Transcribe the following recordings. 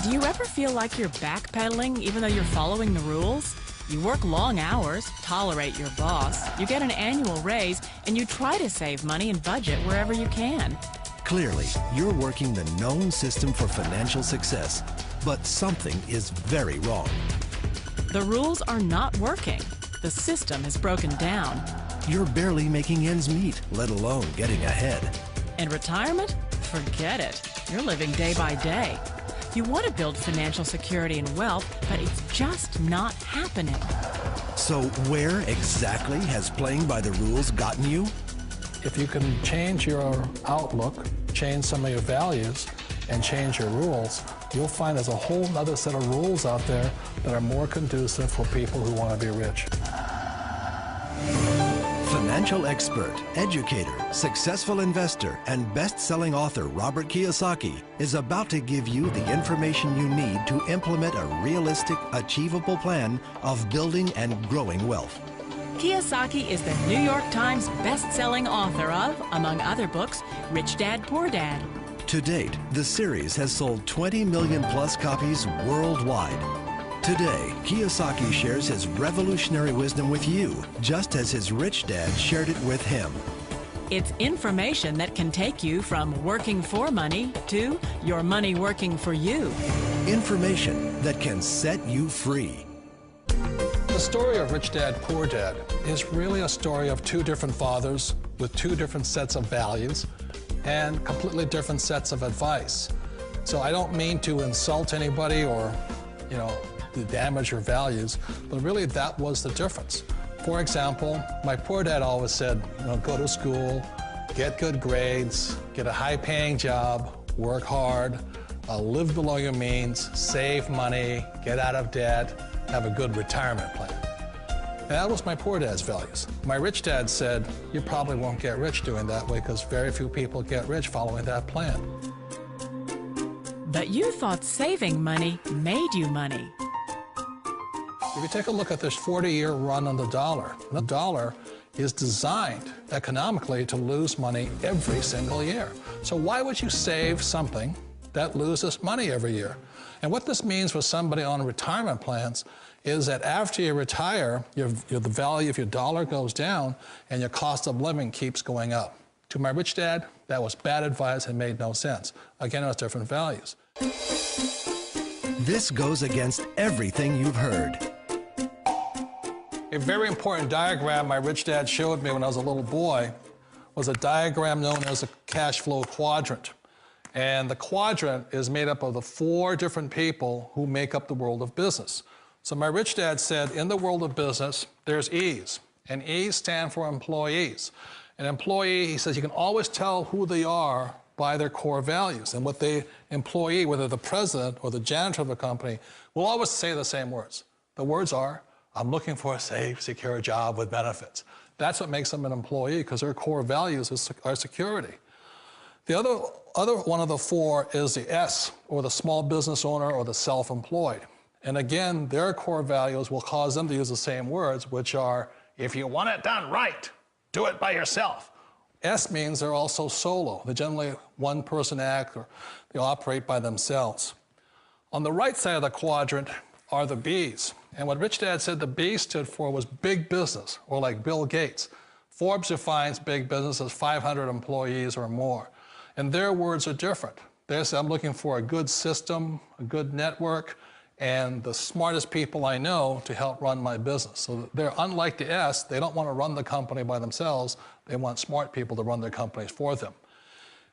Do you ever feel like you're backpedaling even though you're following the rules? You work long hours, tolerate your boss, you get an annual raise, and you try to save money and budget wherever you can. Clearly, you're working the known system for financial success, but something is very wrong. The rules are not working. The system is broken down. You're barely making ends meet, let alone getting ahead. And retirement? Forget it. You're living day by day. You want to build financial security and wealth, but it's just not happening. So where exactly has playing by the rules gotten you? If you can change your outlook, change some of your values, and change your rules, you'll find there's a whole other set of rules out there that are more conducive for people who want to be rich. Financial expert, educator, successful investor, and best-selling author Robert Kiyosaki is about to give you the information you need to implement a realistic, achievable plan of building and growing wealth. Kiyosaki is the New York Times best-selling author of, among other books, Rich Dad, Poor Dad. To date, the series has sold 20 million plus copies worldwide. Today, Kiyosaki shares his revolutionary wisdom with you, just as his rich dad shared it with him. It's information that can take you from working for money to your money working for you. Information that can set you free. The story of Rich Dad, Poor Dad is really a story of two different fathers with two different sets of values and completely different sets of advice. So I don't mean to insult anybody or, to damage your values, but really that was the difference. For example, my poor dad always said, go to school, get good grades, get a high-paying job, work hard, live below your means, save money, get out of debt, have a good retirement plan. And that was my poor dad's values. My rich dad said, you probably won't get rich doing that way because very few people get rich following that plan. But you thought saving money made you money. If you take a look at this 40-year run on the dollar is designed economically to lose money every single year. So why would you save something that loses money every year? And what this means for somebody on retirement plans is that after you retire, the value of your dollar goes down and your cost of living keeps going up. To my rich dad, that was bad advice and made no sense. Again, it was different values. This goes against everything you've heard. A very important diagram my rich dad showed me when I was a little boy was a diagram known as a cash flow quadrant. And the quadrant is made up of the 4 different people who make up the world of business. So my rich dad said, in the world of business, there's E's, and E's stand for employees. An employee, he says, you can always tell who they are by their core values. And what the employee, whether the president or the janitor of a company, will always say the same words. The words are, I'm looking for a safe, secure job with benefits. That's what makes them an employee, because their core values are security. The other one of the 4 is the S, or the small business owner or the self-employed. And again, their core values will cause them to use the same words, which are, if you want it done right, do it by yourself. S means they're also solo. They're generally one-person act, or they operate by themselves. On the right side of the quadrant are the B's. And what Rich Dad said the B stood for was big business, or like Bill Gates. Forbes defines big business as 500 employees or more. And their words are different. They say, I'm looking for a good system, a good network, and the smartest people I know to help run my business. So they're unlike the S. They don't want to run the company by themselves. They want smart people to run their companies for them.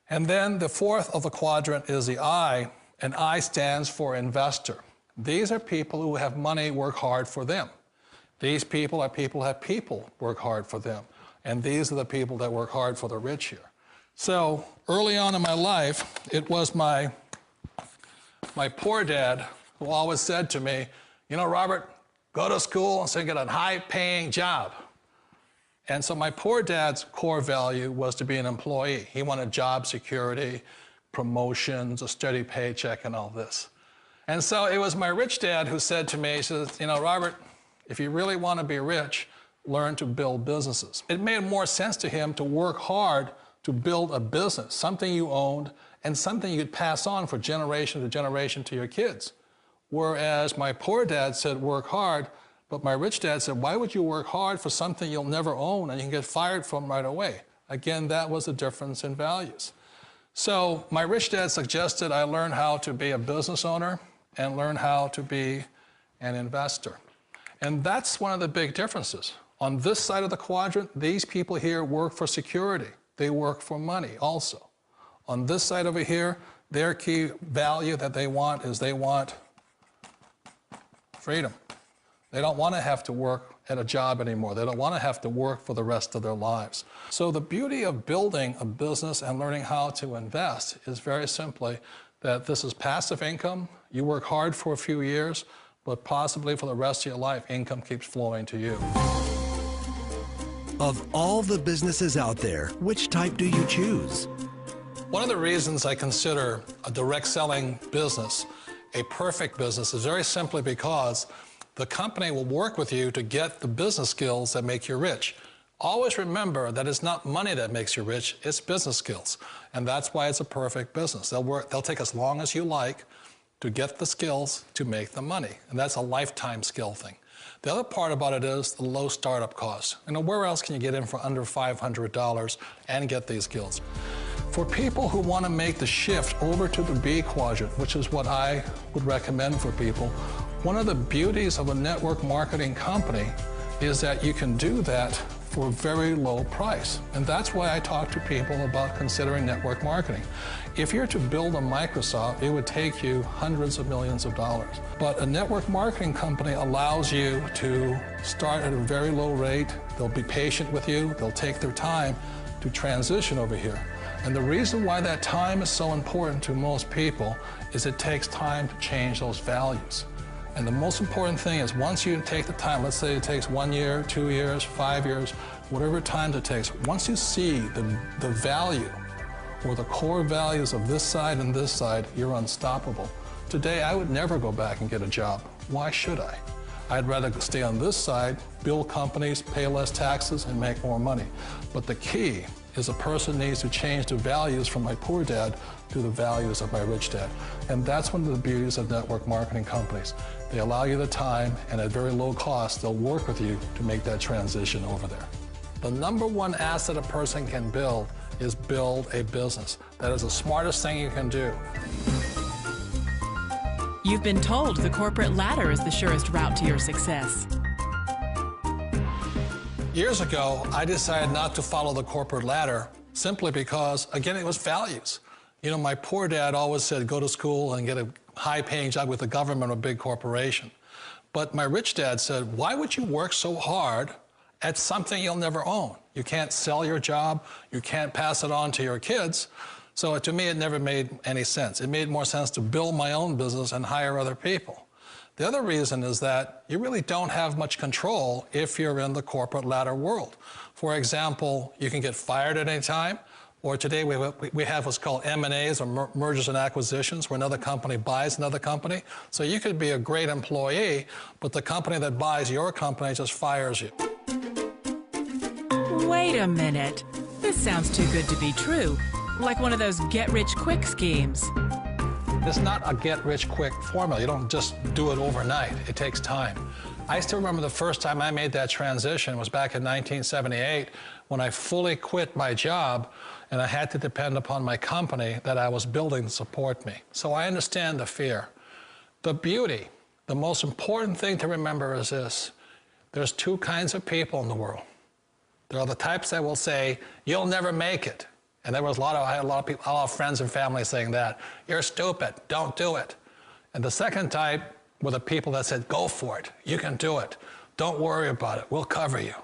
And then the 4th of the quadrant is the I, and I stands for investor. These are people who have money work hard for them. These people are people who have people work hard for them. And these are the people that work hard for the rich here. So early on in my life, it was my poor dad who always said to me, Robert, go to school and so get a high-paying job. And so my poor dad's core value was to be an employee. He wanted job security, promotions, a steady paycheck, and all this. And so it was my rich dad who said to me, he says, Robert, if you really want to be rich, learn to build businesses. It made more sense to him to work hard to build a business, something you owned and something you could pass on for generation to generation to your kids. Whereas my poor dad said, work hard, but my rich dad said, why would you work hard for something you'll never own and you can get fired from right away? Again, that was the difference in values. So my rich dad suggested I learn how to be a business owner and learn how to be an investor. And that's one of the big differences. On this side of the quadrant, these people here work for security. They work for money also. On this side over here, their key value that they want is they want freedom. They don't want to have to work at a job anymore. They don't want to have to work for the rest of their lives. So the beauty of building a business and learning how to invest is very simply that this is passive income. You work hard for a few years, but possibly for the rest of your life, income keeps flowing to you. Of all the businesses out there, which type do you choose? One of the reasons I consider a direct selling business a perfect business is very simply because the company will work with you to get the business skills that make you rich. Always remember that it's not money that makes you rich, it's business skills. And that's why it's a perfect business. They'll take as long as you like to get the skills to make the money. And that's a lifetime skill thing. The other part about it is the low startup cost. Where else can you get in for under $500 and get these skills? For people who want to make the shift over to the B quadrant, which is what I would recommend for people, one of the beauties of a network marketing company is that you can do that for a very low price. And that's why I talk to people about considering network marketing. If you're to build a Microsoft, it would take you hundreds of millions of dollars. But a network marketing company allows you to start at a very low rate. They'll be patient with you. They'll take their time to transition over here. And the reason why that time is so important to most people is it takes time to change those values. And the most important thing is once you take the time, let's say it takes 1 year, 2 years, 5 years, whatever time it takes, once you see the value or the core values of this side and this side, you're unstoppable. Today, I would never go back and get a job. Why should I? I'd rather stay on this side, build companies, pay less taxes, and make more money. But the key is a person needs to change the values from my poor dad to the values of my rich dad. And that's one of the beauties of network marketing companies. They allow you the time, and at very low cost, they'll work with you to make that transition over there. The number one asset a person can build is build a business. That is the smartest thing you can do. You've been told the corporate ladder is the surest route to your success. Years ago, I decided not to follow the corporate ladder simply because, again, it was values. You know, my poor dad always said, go to school and get a high-paying job with the government or a big corporation. But my rich dad said, why would you work so hard at something you'll never own? You can't sell your job. You can't pass it on to your kids. So to me, it never made any sense. It made more sense to build my own business and hire other people. The other reason is that you really don't have much control if you're in the corporate ladder world. For example, you can get fired at any time, or today we have what's called M&As, or mergers and acquisitions, where another company buys another company. So you could be a great employee, but the company that buys your company just fires you. Wait a minute. This sounds too good to be true. Like one of those get-rich-quick schemes. It's not a get-rich-quick formula. You don't just do it overnight. It takes time. I still remember the first time I made that transition was back in 1978 when I fully quit my job and I had to depend upon my company that I was building to support me. So I understand the fear. The beauty, the most important thing to remember is this. There's two kinds of people in the world. There are the types that will say, you'll never make it. And I had a lot of people, a lot of friends and family saying that. You're stupid, don't do it. And the second type were the people that said, go for it, you can do it. Don't worry about it, we'll cover you.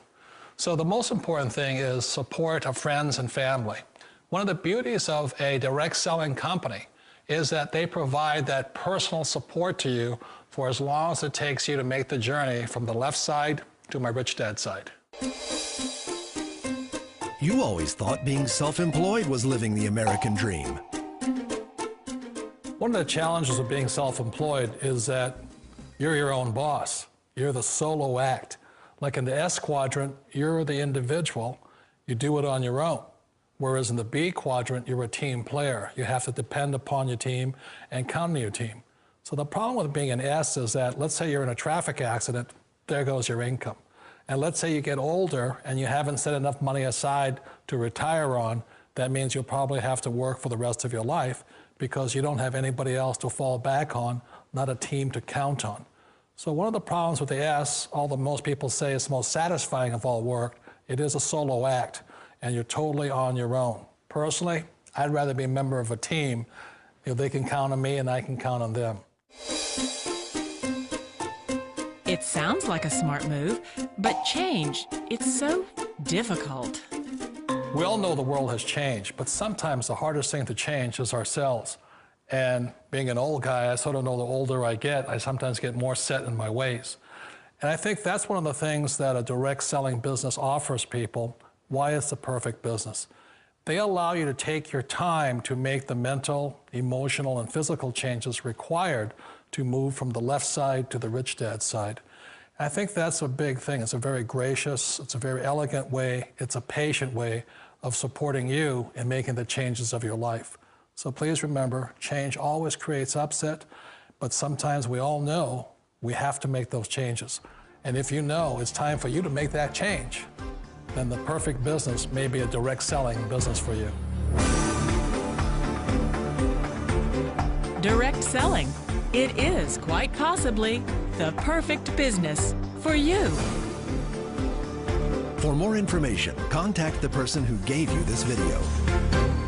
So the most important thing is support of friends and family. One of the beauties of a direct selling company is that they provide that personal support to you for as long as it takes you to make the journey from the left side to my rich dad side. You always thought being self-employed was living the American dream. One of the challenges of being self-employed is that you're your own boss. You're the solo act. Like in the S quadrant, you're the individual. You do it on your own. Whereas in the B quadrant, you're a team player. You have to depend upon your team and count on your team. So the problem with being an S is that, let's say you're in a traffic accident, there goes your income. And let's say you get older and you haven't set enough money aside to retire on, that means you'll probably have to work for the rest of your life because you don't have anybody else to fall back on, not a team to count on. So one of the problems with the S, although most people say it's the most satisfying of all work, it is a solo act, and you're totally on your own. Personally, I'd rather be a member of a team if they can count on me and I can count on them. It sounds like a smart move, but change, it's so difficult. We all know the world has changed, but sometimes the hardest thing to change is ourselves. And being an old guy, I sort of know the older I get, I sometimes get more set in my ways. And I think that's one of the things that a direct selling business offers people, why it's the perfect business. They allow you to take your time to make the mental, emotional, and physical changes required to move from the left side to the rich dad side. I think that's a big thing. It's a very gracious, it's a very elegant way, it's a patient way of supporting you in making the changes of your life. So please remember, change always creates upset, but sometimes we all know we have to make those changes. And if you know it's time for you to make that change, then the perfect business may be a direct selling business for you. Direct selling. It is quite possibly the perfect business for you. For more information, contact the person who gave you this video.